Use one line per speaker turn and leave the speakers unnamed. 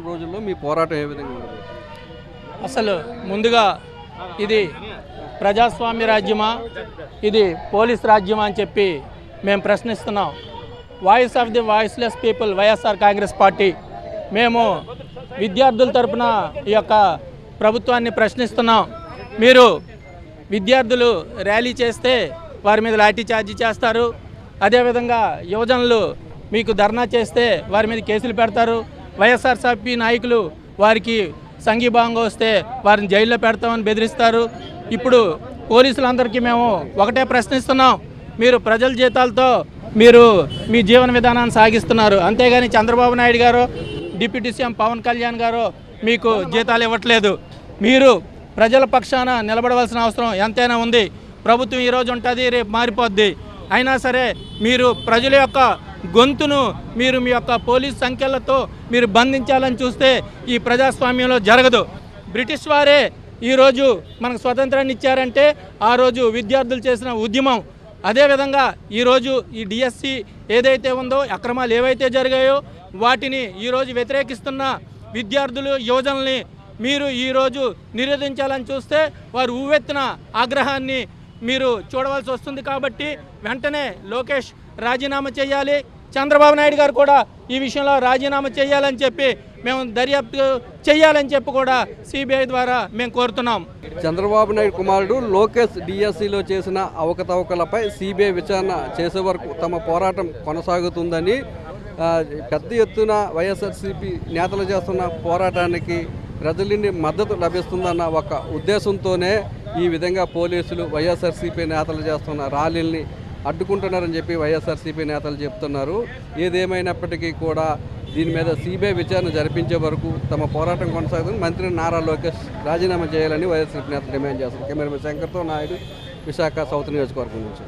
రోజుల్లో మీ పోరాటం ఏ విధంగా ఉండదు?
అసలు ముందుగా ఇది ప్రజాస్వామ్య రాజ్యమా, ఇది పోలీస్ రాజ్యమా అని చెప్పి మేము ప్రశ్నిస్తున్నాం. Voice of the voiceless people YSR Congress Party మేము విద్యార్థుల తరపున ఈ యొక్క ప్రభుత్వాన్ని ప్రశ్నిస్తున్నాం. మీరు విద్యార్థులు ర్యాలీ చేస్తే వారి మీద లాఠీ చార్జీ చేస్తారు. అదేవిధంగా యువజనులు మీకు ధర్నా చేస్తే వారి మీద కేసులు పెడతారు. వైఎస్ఆర్సీపీ నాయకులు వారికి సంఘీభావంగా వస్తే వారిని జైల్లో పెడతామని బెదిరిస్తారు. ఇప్పుడు పోలీసులందరికీ మేము ఒకటే ప్రశ్నిస్తున్నాం, మీరు ప్రజల జీతాలతో మీరు మీ జీవన విధానాన్ని సాగిస్తున్నారు, అంతేగాని చంద్రబాబు నాయుడు గారు డిప్యూటీ సీఎం పవన్ కళ్యాణ్ గారు మీకు జీతాలు ఇవ్వట్లేదు. మీరు ప్రజల పక్షాన నిలబడవలసిన అవసరం ఎంతైనా ఉంది. ప్రభుత్వం ఈరోజు ఉంటుంది, రేపు మారిపోద్ది. అయినా సరే మీరు ప్రజల యొక్క గొంతును మీరు మీ యొక్క పోలీస్ సంఖ్యలతో మీరు బంధించాలని చూస్తే ఈ ప్రజాస్వామ్యంలో జరగదు. బ్రిటిష్ వారే ఈరోజు మనకు స్వతంత్రాన్ని ఇచ్చారంటే ఆ రోజు విద్యార్థులు చేసిన ఉద్యమం. అదేవిధంగా ఈరోజు ఈ డిఎస్సి ఏదైతే ఉందో, అక్రమాలు ఏవైతే జరిగాయో వాటిని ఈరోజు వ్యతిరేకిస్తున్న విద్యార్థులు యువజనుల్ని మీరు ఈరోజు నిరోధించాలని చూస్తే వారు ఉవ్వెత్తున ఆగ్రహాన్ని మీరు చూడవలసి వస్తుంది. కాబట్టి వెంటనే లోకేష్ రాజీనామా చేయాలి, చంద్రబాబు నాయుడు గారు కూడా ఈ విషయంలో రాజీనామా చేయాలని చెప్పి మేము దర్యాప్తు చేయాలని చెప్పి కూడా సిబిఐ ద్వారా మేము కోరుతున్నాం.
చంద్రబాబు నాయుడు కుమారుడు లోకేష్ డిఎస్సిలో చేసిన అవకతవకలపై సిబిఐ విచారణ చేసే వరకు తమ పోరాటం కొనసాగుతుందని పెద్ద ఎత్తున వైఎస్ఆర్సీపీ నేతలు చేస్తున్న పోరాటానికి ప్రజలని మద్దతు లభిస్తుందన్న ఒక ఉద్దేశంతోనే ఈ విధంగా పోలీసులు వైఎస్ఆర్సీపీ నేతలు చేస్తున్న ర్యాలీల్ని అడ్డుకుంటున్నారని చెప్పి వైఎస్ఆర్సీపీ నేతలు చెప్తున్నారు. ఏదేమైనప్పటికీ కూడా దీని మీద సిబిఐ విచారణ జరిపించే వరకు తమ పోరాటం కొనసాగుతుంది. మంత్రి నారా లోకేష్ రాజీనామా చేయాలని వైఎస్ఆర్సీపీ నేతలు డిమాండ్ చేస్తారు. కెమెరామెన్ శంకర్తో నాయుడు, విశాఖ సౌత్ నియోజకవర్గం నుంచి.